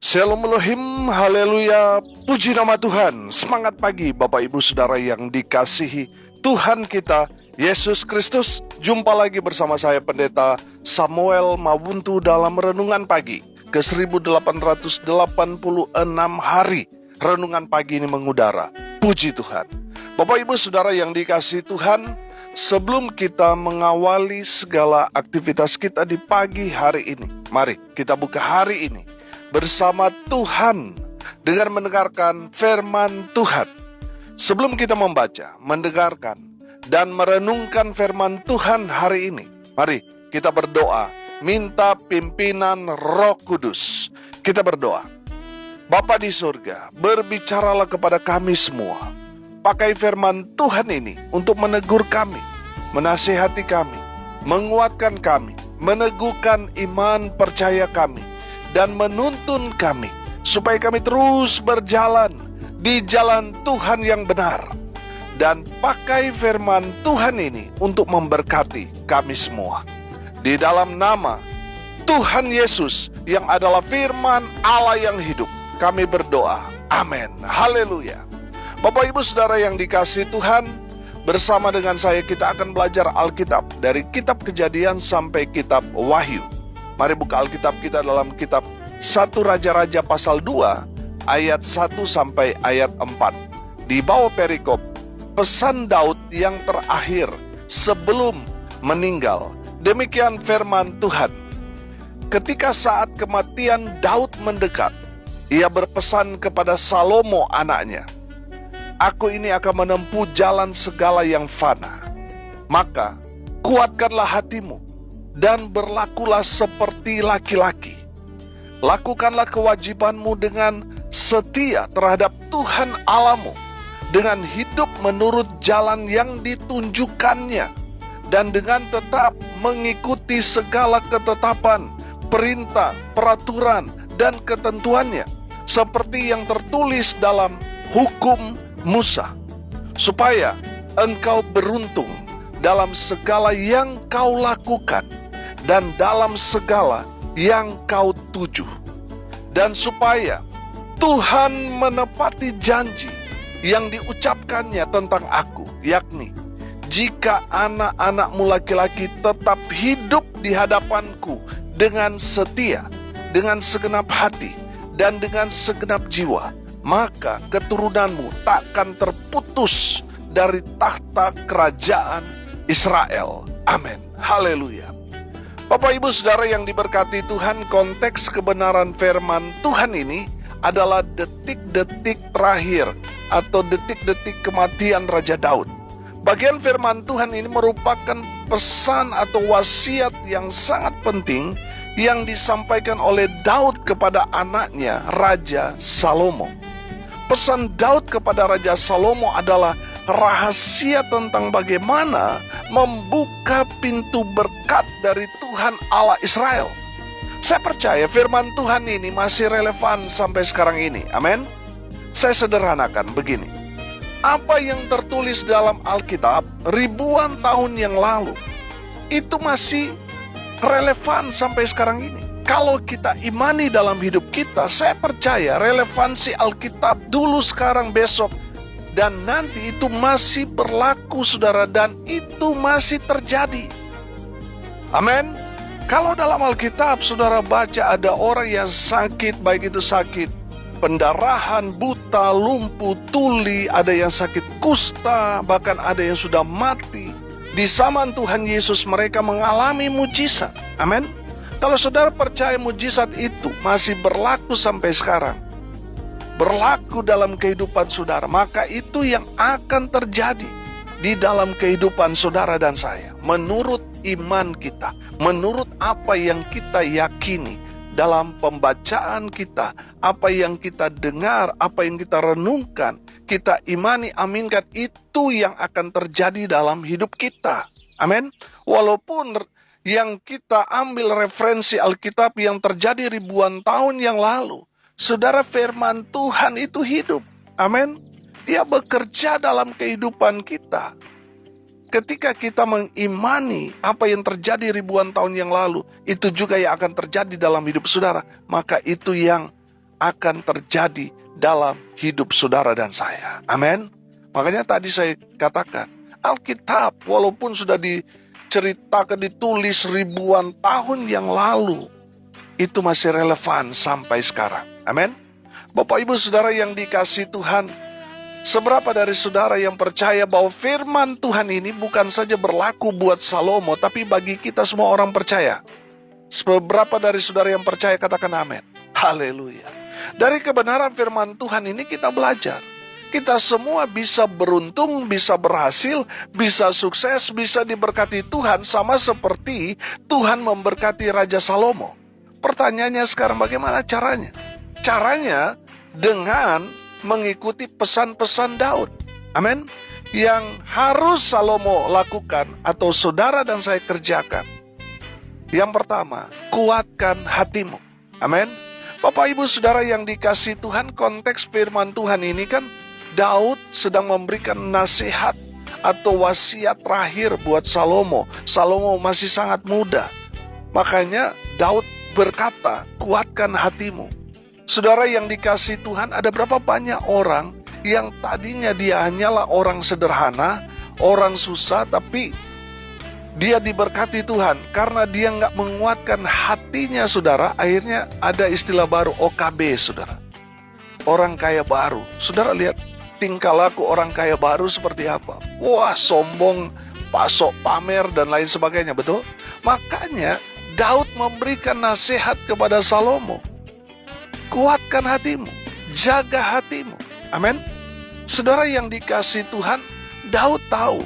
Shalom Elohim, haleluya, puji nama Tuhan. Semangat pagi Bapak Ibu Saudara yang dikasihi Tuhan kita, Yesus Kristus. Jumpa lagi bersama saya Pendeta Samuel Mawuntu dalam Renungan Pagi ke 1886 hari. Renungan pagi ini mengudara, puji Tuhan. Bapak Ibu Saudara yang dikasihi Tuhan, sebelum kita mengawali segala aktivitas kita di pagi hari ini, mari kita buka hari ini bersama Tuhan dengan mendengarkan firman Tuhan. Sebelum kita membaca, mendengarkan, dan merenungkan firman Tuhan hari ini, mari kita berdoa, minta pimpinan Roh Kudus. Kita berdoa. Bapa di surga, berbicaralah kepada kami semua. Pakai firman Tuhan ini untuk menegur kami, menasihati kami, menguatkan kami, meneguhkan iman percaya kami, dan menuntun kami supaya kami terus berjalan di jalan Tuhan yang benar. Dan pakai firman Tuhan ini untuk memberkati kami semua. Di dalam nama Tuhan Yesus yang adalah firman Allah yang hidup, kami berdoa. Amin. Haleluya. Bapak Ibu Saudara yang dikasihi Tuhan, bersama dengan saya kita akan belajar Alkitab dari kitab Kejadian sampai kitab Wahyu. Mari buka Alkitab kita dalam kitab 1 Raja-Raja pasal 2 ayat 1 sampai ayat 4. Di bawah perikop pesan Daud yang terakhir sebelum meninggal. Demikian firman Tuhan. Ketika saat kematian Daud mendekat, ia berpesan kepada Salomo anaknya, "Aku ini akan menempuh jalan segala yang fana. Maka kuatkanlah hatimu dan berlakulah seperti laki-laki. Lakukanlah kewajibanmu dengan setia terhadap Tuhan Allahmu, dengan hidup menurut jalan yang ditunjukkannya, dan dengan tetap mengikuti segala ketetapan, perintah, peraturan, dan ketentuannya, seperti yang tertulis dalam hukum Musa, supaya engkau beruntung dalam segala yang kau lakukan dan dalam segala yang kau tuju, dan supaya Tuhan menepati janji yang diucapkannya tentang aku, yakni jika anak-anakmu laki-laki tetap hidup di hadapanku dengan setia, dengan segenap hati, dan dengan segenap jiwa, maka keturunanmu takkan terputus dari tahta kerajaan Israel." Amin. Haleluya. Bapak Ibu Saudara yang diberkati Tuhan, konteks kebenaran firman Tuhan ini adalah detik-detik terakhir atau detik-detik kematian Raja Daud. Bagian firman Tuhan ini merupakan pesan atau wasiat yang sangat penting yang disampaikan oleh Daud kepada anaknya Raja Salomo. Pesan Daud kepada Raja Salomo adalah rahasia tentang bagaimana membuka pintu berkat dari Tuhan Allah Israel. Saya percaya firman Tuhan ini masih relevan sampai sekarang ini. Amin. Saya sederhanakan begini. Apa yang tertulis dalam Alkitab ribuan tahun yang lalu, itu masih relevan sampai sekarang ini. Kalau kita imani dalam hidup kita, saya percaya relevansi Alkitab dulu, sekarang, besok, dan nanti itu masih berlaku, saudara, dan itu masih terjadi. Amin. Kalau dalam Alkitab saudara baca ada orang yang sakit, baik itu sakit pendarahan, buta, lumpuh, tuli, ada yang sakit kusta, bahkan ada yang sudah mati. Di zaman Tuhan Yesus mereka mengalami mujizat. Amin. Kalau saudara percaya mujizat itu masih berlaku sampai sekarang, berlaku dalam kehidupan saudara, maka itu yang akan terjadi di dalam kehidupan saudara dan saya. Menurut iman kita, menurut apa yang kita yakini dalam pembacaan kita, apa yang kita dengar, apa yang kita renungkan, kita imani, aminkan, itu yang akan terjadi dalam hidup kita. Amin. Walaupun yang kita ambil referensi Alkitab yang terjadi ribuan tahun yang lalu, saudara, firman Tuhan itu hidup. Amin. Dia bekerja dalam kehidupan kita. Ketika kita mengimani apa yang terjadi ribuan tahun yang lalu, itu juga yang akan terjadi dalam hidup saudara. Maka itu yang akan terjadi dalam hidup saudara dan saya. Amin. Makanya tadi saya katakan, Alkitab walaupun sudah diceritakan, ditulis ribuan tahun yang lalu, itu masih relevan sampai sekarang. Amin. Bapak Ibu Saudara yang dikasihi Tuhan, seberapa dari saudara yang percaya bahwa firman Tuhan ini bukan saja berlaku buat Salomo, tapi bagi kita semua orang percaya? Seberapa dari saudara yang percaya katakan amin. Haleluya. Dari kebenaran firman Tuhan ini kita belajar. Kita semua bisa beruntung, bisa berhasil, bisa sukses, bisa diberkati Tuhan sama seperti Tuhan memberkati Raja Salomo. Pertanyaannya sekarang bagaimana caranya? Caranya dengan mengikuti pesan-pesan Daud. Amin. Yang harus Salomo lakukan atau saudara dan saya kerjakan. Yang pertama, kuatkan hatimu. Amin. Bapak Ibu Saudara yang dikasihi Tuhan, konteks firman Tuhan ini kan Daud sedang memberikan nasihat atau wasiat terakhir buat Salomo. Salomo masih sangat muda. Makanya Daud berkata, kuatkan hatimu. Saudara yang dikasihi Tuhan, ada berapa banyak orang yang tadinya dia hanyalah orang sederhana, orang susah, tapi dia diberkati Tuhan. Karena dia nggak menguatkan hatinya, saudara, akhirnya ada istilah baru, OKB, saudara. Orang kaya baru. Saudara lihat tingkah laku orang kaya baru seperti apa. Wah, sombong, pasok, pamer, dan lain sebagainya, betul? Makanya Daud memberikan nasihat kepada Salomo. Kuatkan hatimu, jaga hatimu. Amin. Saudara yang dikasihi Tuhan, Daud tahu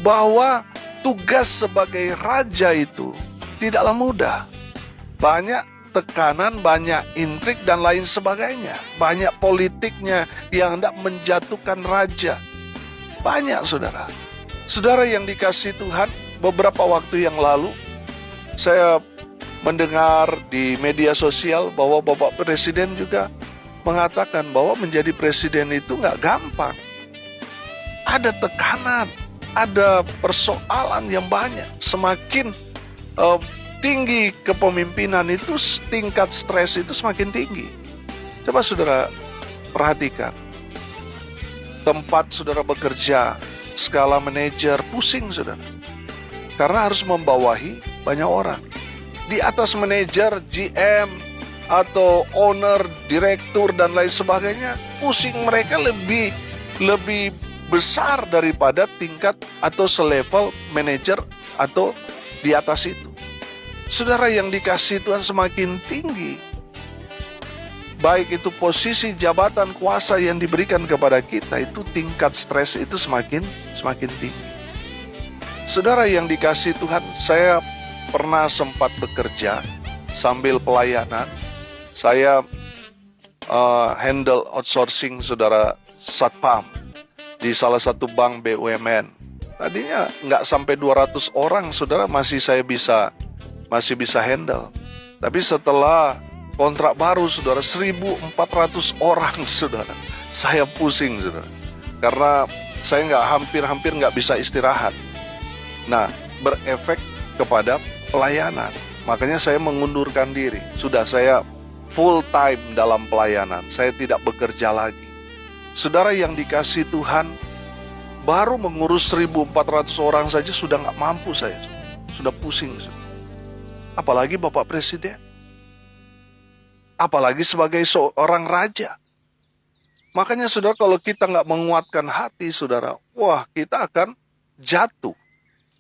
bahwa tugas sebagai raja itu tidaklah mudah. Banyak tekanan, banyak intrik dan lain sebagainya. Banyak politiknya yang hendak menjatuhkan raja. Banyak, saudara. Saudara yang dikasihi Tuhan, beberapa waktu yang lalu saya mendengar di media sosial bahwa Bapak Presiden juga mengatakan bahwa menjadi presiden itu nggak gampang. Ada tekanan, ada persoalan yang banyak. Semakin tinggi kepemimpinan itu, tingkat stres itu semakin tinggi. Coba saudara perhatikan. Tempat saudara bekerja, skala manajer, pusing saudara. Karena harus membawahi banyak orang. Di atas manajer, GM, atau owner, direktur, dan lain sebagainya, pusing mereka lebih besar daripada tingkat atau selevel manajer atau di atas itu. Saudara yang dikasihi Tuhan, semakin tinggi, baik itu posisi jabatan kuasa yang diberikan kepada kita, itu tingkat stres itu semakin tinggi. Saudara yang dikasihi Tuhan, saya pernah sempat bekerja sambil pelayanan. Saya handle outsourcing saudara satpam di salah satu bank BUMN. Tadinya nggak sampai 200 orang saudara masih bisa handle. Tapi setelah kontrak baru saudara 1.400 orang saudara, saya pusing saudara. Karena saya hampir nggak bisa istirahat. Nah, berefek kepada pelayanan. Makanya saya mengundurkan diri. Sudah, saya full time dalam pelayanan. Saya tidak bekerja lagi. Saudara yang dikasihi Tuhan, baru mengurus 1.400 orang saja sudah nggak mampu saya. Sudah pusing. Apalagi Bapak Presiden. Apalagi sebagai seorang raja. Makanya saudara, kalau kita nggak menguatkan hati saudara, wah, kita akan jatuh.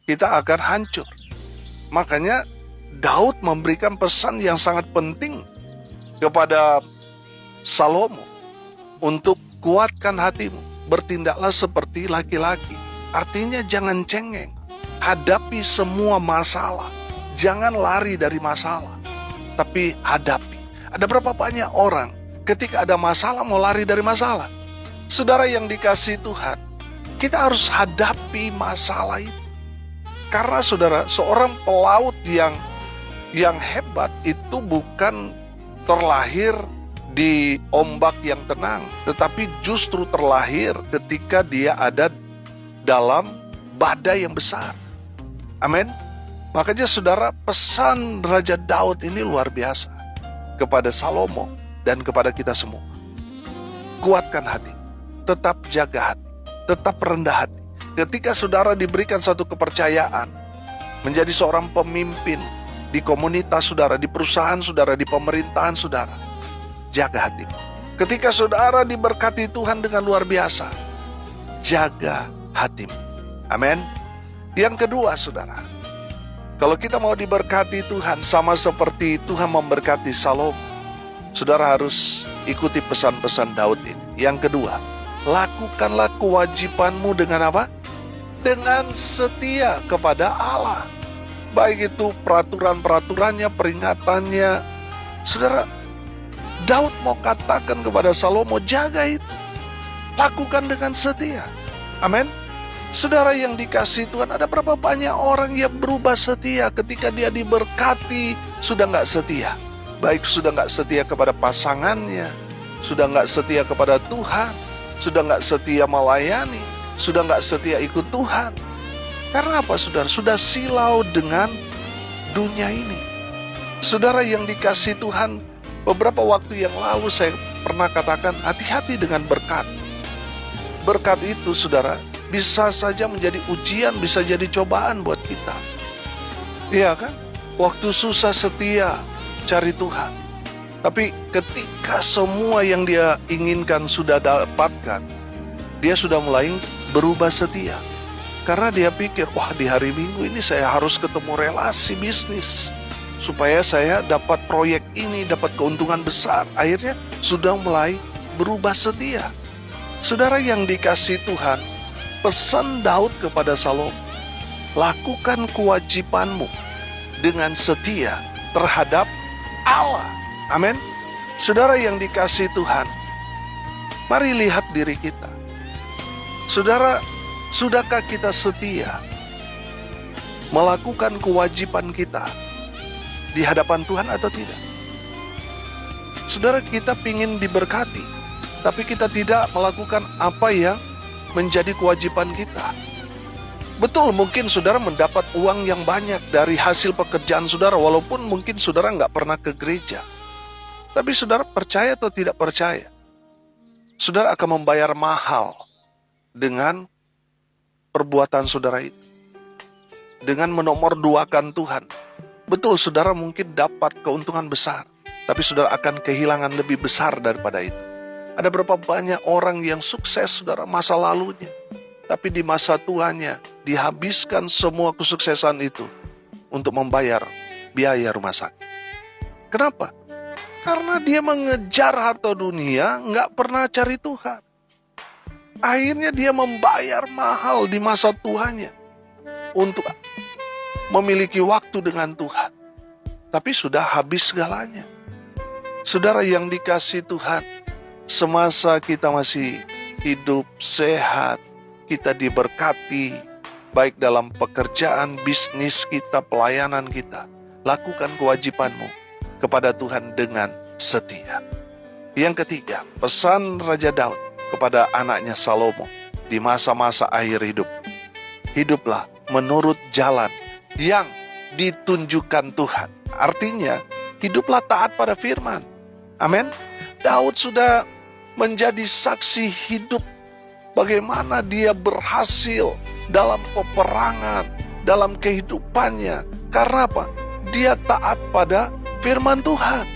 Kita akan hancur. Makanya Daud memberikan pesan yang sangat penting kepada Salomo untuk kuatkan hatimu, bertindaklah seperti laki-laki. Artinya jangan cengeng, hadapi semua masalah, jangan lari dari masalah, tapi hadapi. Ada berapa banyak orang ketika ada masalah mau lari dari masalah? Saudara yang dikasihi Tuhan, kita harus hadapi masalah itu. Karena saudara, seorang pelaut yang hebat itu bukan terlahir di ombak yang tenang, tetapi justru terlahir ketika dia ada dalam badai yang besar. Amin. Makanya saudara, pesan Raja Daud ini luar biasa kepada Salomo. dan kepada kita semua. Kuatkan hati, tetap jaga hati, tetap rendah hati. Ketika saudara diberikan satu kepercayaan, menjadi seorang pemimpin di komunitas saudara, di perusahaan saudara, di pemerintahan saudara, jaga hati. Ketika saudara diberkati Tuhan dengan luar biasa, jaga hatimu. Amin. Yang kedua saudara, kalau kita mau diberkati Tuhan sama seperti Tuhan memberkati Salomo, saudara harus ikuti pesan-pesan Daud ini. Yang kedua, lakukanlah kewajibanmu dengan apa? Dengan setia kepada Allah. Baik itu peraturan-peraturannya, peringatannya. Saudara, Daud mau katakan kepada Salomo, jaga itu. Lakukan dengan setia. Amin. Saudara yang dikasihi Tuhan, ada berapa banyak orang yang berubah setia ketika dia diberkati sudah gak setia. Baik sudah gak setia kepada pasangannya, sudah gak setia kepada Tuhan, sudah gak setia melayani, sudah gak setia ikut Tuhan. Karena apa saudara? Sudah silau dengan dunia ini. Saudara yang dikasihi Tuhan, beberapa waktu yang lalu saya pernah katakan, hati-hati dengan berkat. Berkat itu saudara, bisa saja menjadi ujian, bisa jadi cobaan buat kita. Iya kan? Waktu susah setia, cari Tuhan. Tapi ketika semua yang dia inginkan sudah dapatkan, dia sudah mulai berubah setia. Karena dia pikir, wah di hari Minggu ini saya harus ketemu relasi bisnis, supaya saya dapat proyek ini, dapat keuntungan besar. Akhirnya sudah mulai berubah setia. Saudara yang dikasihi Tuhan, pesan Daud kepada Salomo, lakukan kewajibanmu dengan setia terhadap Allah. Amin. Saudara yang dikasihi Tuhan, mari lihat diri kita. Saudara, sudahkah kita setia melakukan kewajiban kita di hadapan Tuhan atau tidak? Saudara, kita ingin diberkati, tapi kita tidak melakukan apa yang menjadi kewajiban kita. Betul, mungkin saudara mendapat uang yang banyak dari hasil pekerjaan saudara, walaupun mungkin saudara nggak pernah ke gereja. Tapi saudara percaya atau tidak percaya, saudara akan membayar mahal dengan perbuatan saudara itu, dengan menomorduakan Tuhan. Betul, saudara mungkin dapat keuntungan besar, tapi saudara akan kehilangan lebih besar daripada itu. Ada berapa banyak orang yang sukses saudara masa lalunya, tapi di masa tuanya dihabiskan semua kesuksesan itu untuk membayar biaya rumah sakit. Kenapa? Karena dia mengejar harta dunia, nggak pernah cari Tuhan. Akhirnya dia membayar mahal di masa tuanya untuk memiliki waktu dengan Tuhan. Tapi sudah habis segalanya. Saudara yang dikasihi Tuhan, semasa kita masih hidup sehat, kita diberkati, baik dalam pekerjaan, bisnis kita, pelayanan kita, lakukan kewajibanmu kepada Tuhan dengan setia. Yang ketiga, pesan Raja Daud kepada anaknya Salomo di masa-masa akhir hidup. Hiduplah menurut jalan yang ditunjukkan Tuhan. Artinya, hiduplah taat pada firman. Amin. Daud sudah menjadi saksi hidup bagaimana dia berhasil dalam peperangan, dalam kehidupannya. Karena apa? Dia taat pada firman Tuhan.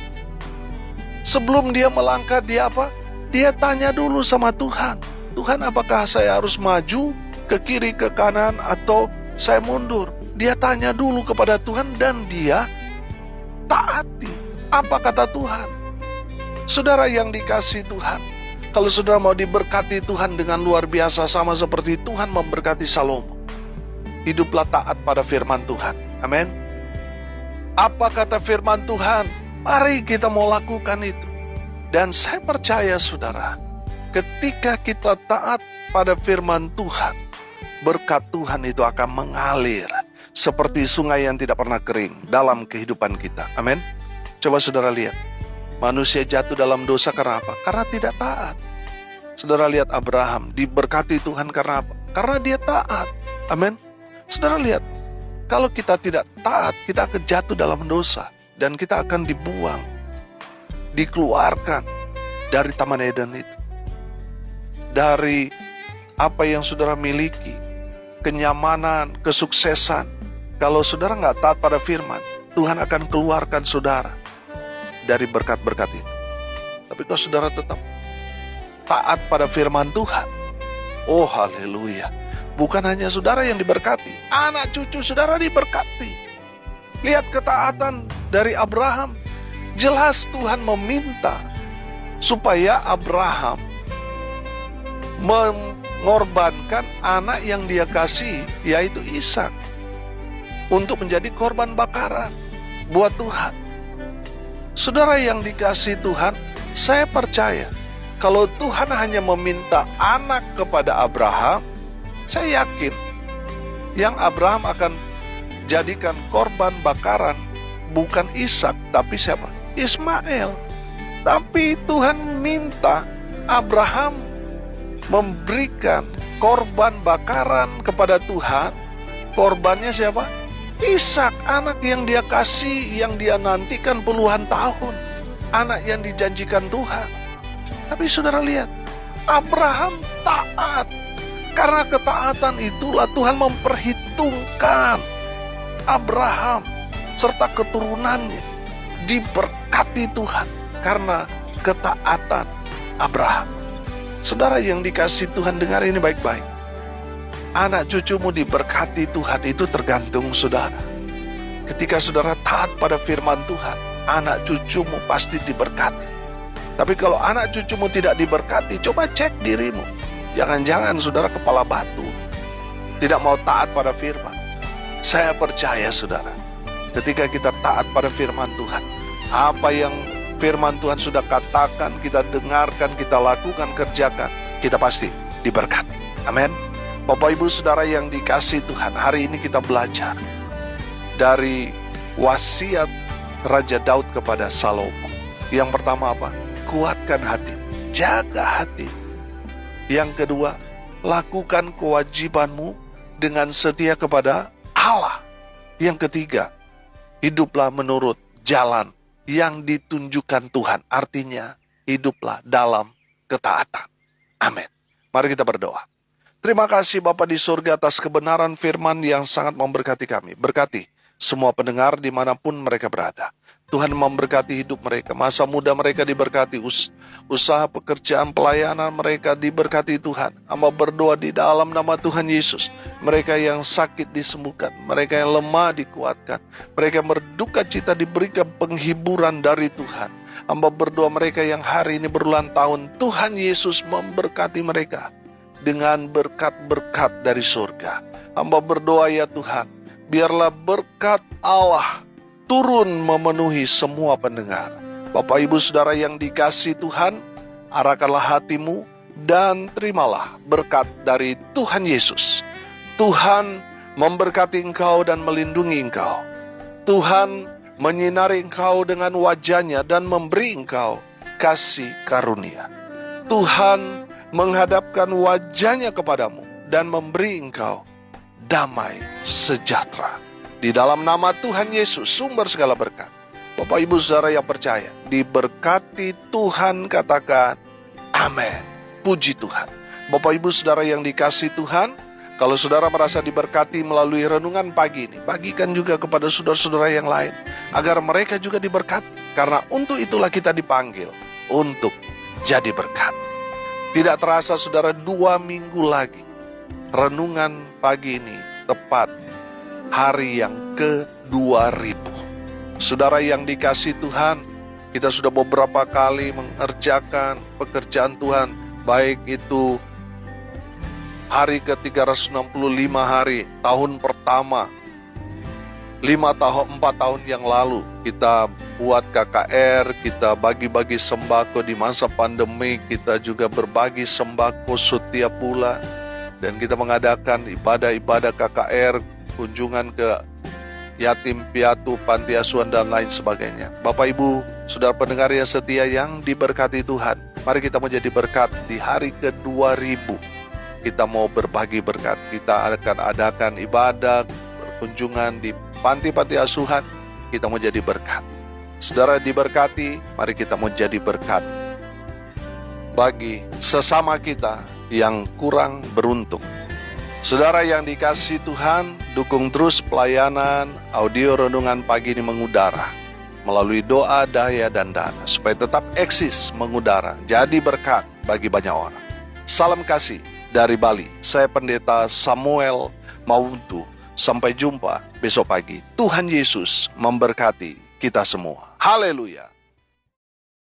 Sebelum dia melangkah, dia apa? Dia tanya dulu sama Tuhan. Tuhan, apakah saya harus maju ke kiri, ke kanan, atau saya mundur? Dia tanya dulu kepada Tuhan dan dia taati apa kata Tuhan. Saudara yang dikasihi Tuhan, kalau saudara mau diberkati Tuhan dengan luar biasa, sama seperti Tuhan memberkati Salomo, hiduplah taat pada firman Tuhan. Amin. Apa kata firman Tuhan? Mari kita mau lakukan itu. Dan saya percaya saudara, ketika kita taat pada firman Tuhan, berkat Tuhan itu akan mengalir seperti sungai yang tidak pernah kering dalam kehidupan kita. Amin. Coba saudara lihat, manusia jatuh dalam dosa karena apa? Karena tidak taat. Saudara lihat Abraham diberkati Tuhan karena apa? Karena dia taat. Amin. Saudara lihat, kalau kita tidak taat, kita akan jatuh dalam dosa dan kita akan dibuang dikeluarkan dari Taman Eden itu. Dari apa yang saudara miliki, kenyamanan, kesuksesan. Kalau saudara nggak taat pada firman, Tuhan akan keluarkan saudara dari berkat-berkat itu. Tapi kalau saudara tetap taat pada firman Tuhan, oh haleluya, bukan hanya saudara yang diberkati, anak cucu saudara diberkati. Lihat ketaatan dari Abraham. Jelas Tuhan meminta supaya Abraham mengorbankan anak yang dia kasih, yaitu Ishak, untuk menjadi korban bakaran buat Tuhan. Saudara yang dikasih Tuhan, saya percaya kalau Tuhan hanya meminta anak kepada Abraham, saya yakin yang Abraham akan jadikan korban bakaran bukan Ishak, tapi siapa? Ismail. Tapi Tuhan minta Abraham memberikan korban bakaran kepada Tuhan. Korbannya siapa? Ishak, anak yang dia kasih, yang dia nantikan puluhan tahun, anak yang dijanjikan Tuhan. Tapi saudara lihat, Abraham taat. Karena ketaatan itulah Tuhan memperhitungkan Abraham serta keturunannya diberkati Tuhan karena ketaatan Abraham. Saudara yang dikasih Tuhan, dengar ini baik-baik. Anak cucumu diberkati Tuhan itu tergantung saudara. Ketika saudara taat pada firman Tuhan, anak cucumu pasti diberkati. Tapi kalau anak cucumu tidak diberkati, coba cek dirimu. Jangan-jangan saudara kepala batu, tidak mau taat pada firman. Saya percaya saudara, ketika kita taat pada firman Tuhan, apa yang firman Tuhan sudah katakan, kita dengarkan, kita lakukan, kerjakan, kita pasti diberkati. Amin. Bapak Ibu Saudara yang dikasih Tuhan, hari ini kita belajar dari wasiat Raja Daud kepada Salomo. Yang pertama apa? Kuatkan hati, jaga hati. Yang kedua, lakukan kewajibanmu dengan setia kepada Allah. Yang ketiga, hiduplah menurut jalan yang ditunjukkan Tuhan. Artinya, hiduplah dalam ketaatan. Amin. Mari kita berdoa. Terima kasih Bapa di surga atas kebenaran firman yang sangat memberkati kami. Berkati semua pendengar dimanapun mereka berada. Tuhan memberkati hidup mereka, masa muda mereka diberkati, usaha pekerjaan pelayanan mereka diberkati Tuhan. Hamba berdoa di dalam nama Tuhan Yesus, mereka yang sakit disembuhkan, mereka yang lemah dikuatkan, mereka yang berduka cita diberikan penghiburan dari Tuhan. Hamba berdoa mereka yang hari ini berulang tahun, Tuhan Yesus memberkati mereka dengan berkat-berkat dari surga. Hamba berdoa ya Tuhan, biarlah berkat Allah turun memenuhi semua pendengar. Bapak Ibu Saudara yang dikasih Tuhan, arahkanlah hatimu dan terimalah berkat dari Tuhan Yesus. Tuhan memberkati engkau dan melindungi engkau. Tuhan menyinari engkau dengan wajahnya dan memberi engkau kasih karunia. Tuhan menghadapkan wajahnya kepadamu dan memberi engkau damai sejahtera. Di dalam nama Tuhan Yesus, sumber segala berkat. Bapak Ibu Saudara yang percaya, diberkati Tuhan, katakan amin. Puji Tuhan. Bapak Ibu Saudara yang dikasih Tuhan, kalau saudara merasa diberkati melalui renungan pagi ini, bagikan juga kepada saudara-saudara yang lain, agar mereka juga diberkati. Karena untuk itulah kita dipanggil, untuk jadi berkat. Tidak terasa saudara, 2 minggu lagi, renungan pagi ini tepat hari yang ke-2000. Saudara yang dikasih Tuhan, kita sudah beberapa kali mengerjakan pekerjaan Tuhan, baik itu hari ke-365 hari, tahun pertama, 4 tahun yang lalu, kita buat KKR, kita bagi-bagi sembako di masa pandemi, kita juga berbagi sembako setiap bulan, dan kita mengadakan ibadah-ibadah KKR, kunjungan ke yatim piatu, panti asuhan, dan lain sebagainya. Bapak Ibu, saudara pendengar yang setia yang diberkati Tuhan, mari kita menjadi berkat di hari ke-2000. Kita mau berbagi berkat, kita akan adakan ibadah, berkunjungan di panti-panti asuhan, kita mau jadi berkat. Saudara diberkati, mari kita mau jadi berkat bagi sesama kita yang kurang beruntung. Saudara yang dikasihi Tuhan, dukung terus pelayanan audio renungan pagi ini mengudara melalui doa, daya, dan dana, supaya tetap eksis mengudara, jadi berkat bagi banyak orang. Salam kasih dari Bali, saya Pendeta Samuel Mauntu. Sampai jumpa besok pagi. Tuhan Yesus memberkati kita semua. Haleluya.